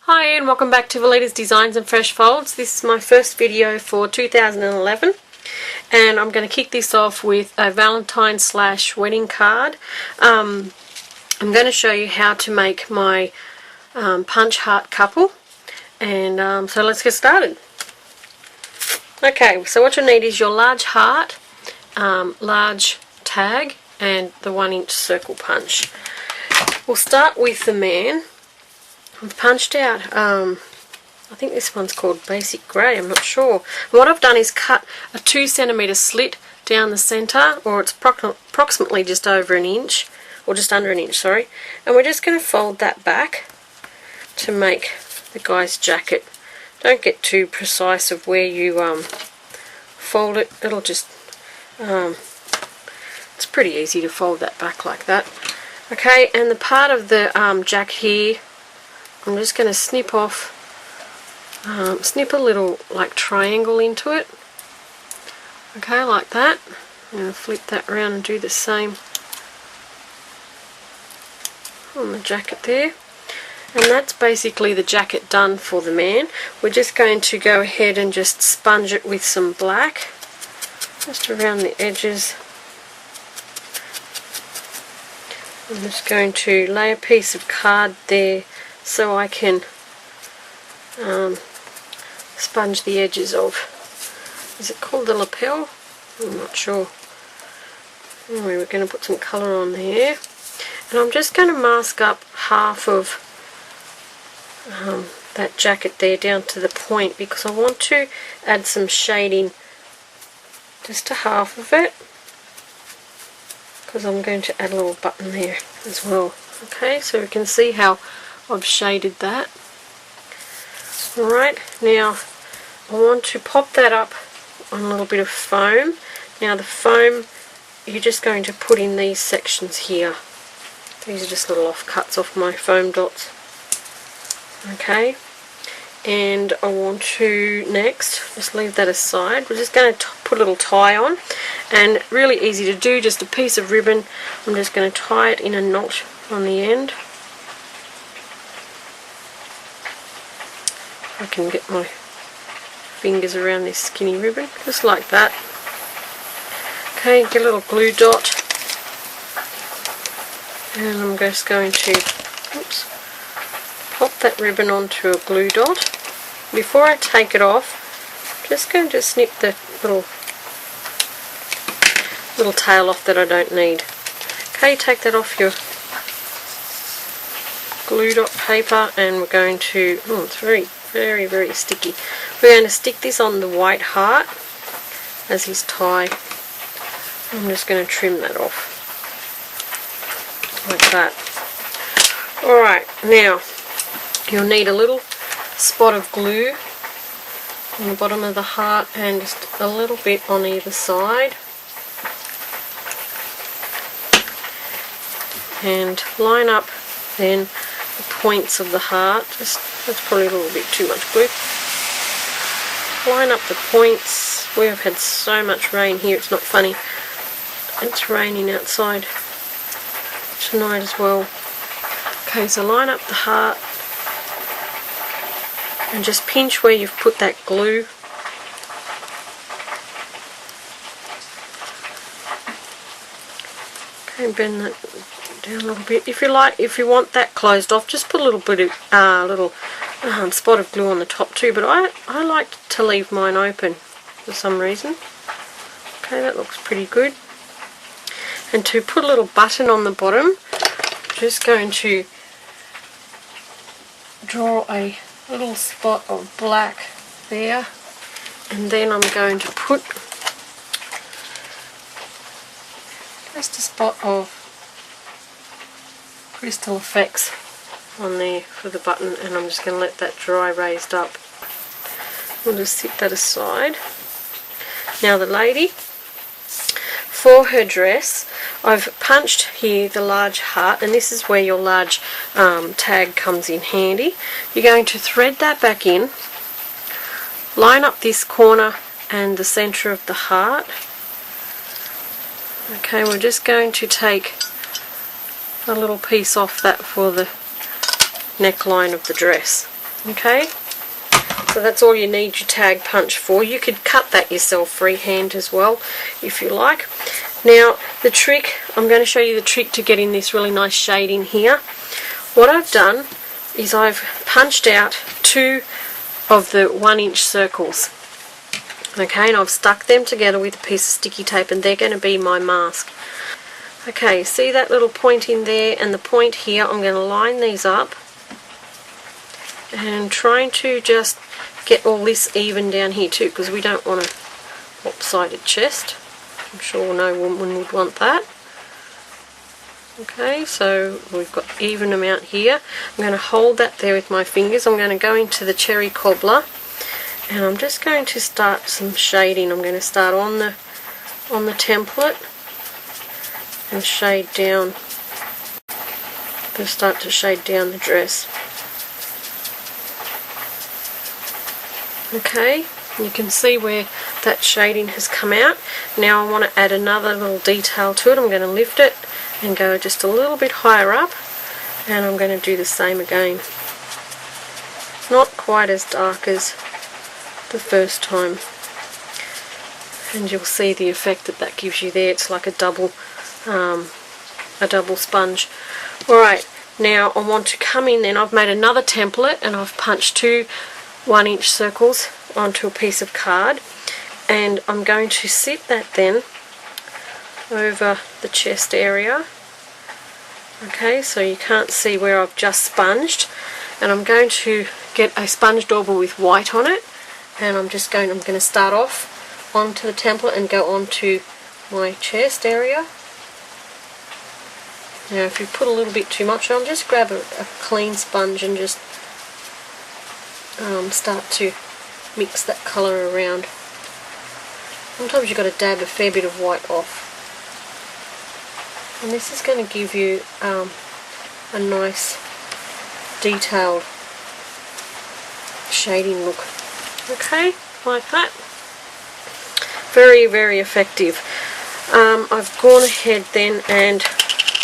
Hi and welcome back to Valita's Designs and Fresh Folds. This is my first video for 2011 and I'm going to kick this off with a Valentine / wedding card. I'm going to show you how to make my punch heart couple, and so let's get started. Okay, so what you'll need is your large heart, large tag and the 1-inch circle punch. We'll start with the man. I've punched out, I think this one's called Basic Grey, I'm not sure. And what I've done is cut a 2cm slit down the centre, or it's approximately just over an inch, or just under an inch, sorry. And we're just going to fold that back to make the guy's jacket. Don't get too precise of where you fold it, it'll just, it's pretty easy to fold that back like that. Okay, and the part of the jacket here, I'm just going to snip off, snip a little like triangle into it, okay, like that. I'm going to flip that around and do the same on the jacket there. And that's basically the jacket done for the man. We're just going to go ahead and just sponge it with some black, just around the edges. I'm just going to lay a piece of card there so I can sponge the edges of, is it called the lapel? I'm not sure. Anyway, we're going to put some colour on there. And I'm just going to mask up half of that jacket there down to the point, because I want to add some shading just to half of it, because I'm going to add a little button there as well. Okay, so we can see how I've shaded that. Alright, now I want to pop that up on a little bit of foam. Now the foam, you're just going to put in these sections here. These are just little offcuts off my foam dots. Okay, and I want to next, just leave that aside, we're just going to put a little tie on, and really easy to do, just a piece of ribbon. I'm just going to tie it in a knot on the end. I can get my fingers around this skinny ribbon, just like that. Okay, get a little glue dot, and I'm just going to pop that ribbon onto a glue dot. Before I take it off, I'm just going to snip the little tail off that I don't need. Okay, take that off your glue dot paper, and we're going to, oh, it's very sticky. We're going to stick this on the white heart as his tie. I'm just going to trim that off like that. Alright, now you'll need a little spot of glue on the bottom of the heart and just a little bit on either side, and line up then the points of the heart. Just, that's probably a little bit too much glue. Line up the points. We have had so much rain here, it's not funny. It's raining outside tonight as well. Okay, so line up the heart and just pinch where you've put that glue. Okay, bend that down a little bit. If you like, if you want that closed off, just put a little bit of little spot of glue on the top too. But I like to leave mine open for some reason. Okay, that looks pretty good. And to put a little button on the bottom, I'm just going to draw a little spot of black there, and then I'm going to put just a spot of Crystal Effects on there for the button, and I'm just going to let that dry raised up. We'll just set that aside. Now the lady, for her dress, I've punched here the large heart, and this is where your large tag comes in handy. You're going to thread that back in, line up this corner and the centre of the heart. Okay, we're just going to take a little piece off that for the neckline of the dress. Okay, so that's all you need your tag punch for. You could cut that yourself freehand as well if you like. Now the trick, I'm going to show you the trick to getting this really nice shade in here. What I've done is I've punched out 2 of the 1-inch circles. Okay, and I've stuck them together with a piece of sticky tape, and they're going to be my mask. Okay, see that little point in there and the point here? I'm going to line these up and trying to just get all this even down here too, because we don't want a lopsided chest. I'm sure no woman would want that. Okay, so we've got even amount here. I'm going to hold that there with my fingers. I'm going to go into the cherry cobbler and I'm just going to start some shading. I'm going to start on the template and shade down. Just start to shade down the dress. Okay, you can see where that shading has come out. Now I want to add another little detail to it. I'm going to lift it and go just a little bit higher up, and I'm going to do the same again. Not quite as dark as the first time, and you'll see the effect that that gives you there. It's like a double sponge. Alright, now I want to come in then. I've made another template and I've punched 2 1-inch circles onto a piece of card, and I'm going to sit that then over the chest area. Okay, so you can't see where I've just sponged, and I'm going to get a sponge dauber with white on it, and I'm going to start off onto the template and go onto my chest area. Now if you put a little bit too much on, just grab a clean sponge and just start to mix that colour around. Sometimes you've got to dab a fair bit of white off. And this is going to give you a nice detailed shading look. Okay, like that. Very, very effective. I've gone ahead then and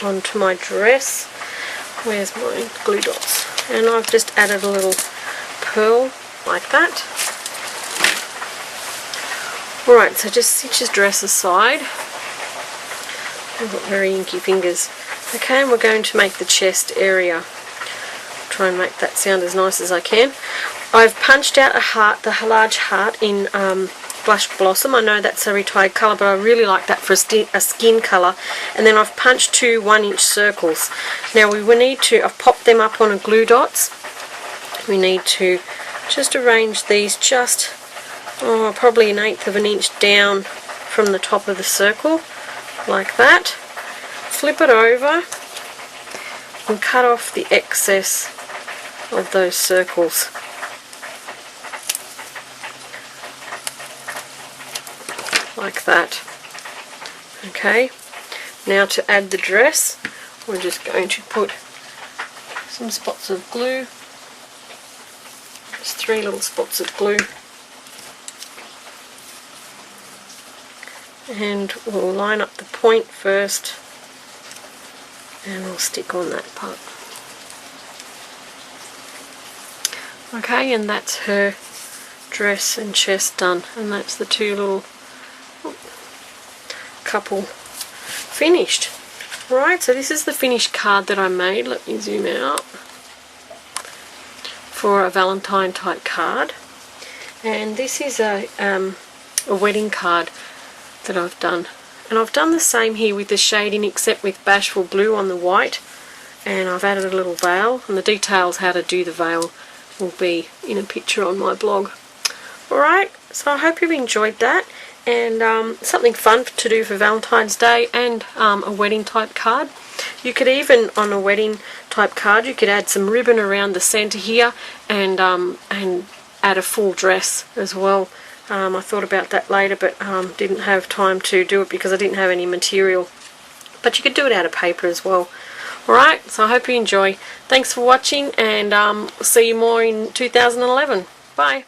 onto my dress. Where's my glue dots? And I've just added a little pearl like that. Alright, so just cinch his dress aside. I've got very inky fingers. Okay, and we're going to make the chest area. Try and make that sound as nice as I can. I've punched out a heart, the large heart in Blush Blossom. I know that's a retired colour, but I really like that for a skin colour. And then I've punched 2 1-inch circles. Now we will need to, I've popped them up on a glue dots. We need to just arrange these just probably 1/8 of an inch down from the top of the circle, like that. Flip it over and cut off the excess of those circles. Like that. Okay, now to add the dress, we're just going to put some spots of glue, just 3 little spots of glue, and we'll line up the point first and we'll stick on that part. Okay, and that's her dress and chest done, and that's the 2 little couple finished. Right, so this is the finished card that I made. Let me zoom out. For a Valentine type card, and this is a wedding card that I've done, and I've done the same here with the shading except with Bashful Blue on the white, and I've added a little veil, and the details how to do the veil will be in a picture on my blog. Alright, so I hope you've enjoyed that, and something fun to do for Valentine's Day, and a wedding type card. You could even, on a wedding type card, you could add some ribbon around the centre here, and add a full dress as well. I thought about that later, but didn't have time to do it because I didn't have any material. But you could do it out of paper as well. Alright, so I hope you enjoy. Thanks for watching, and see you more in 2011. Bye.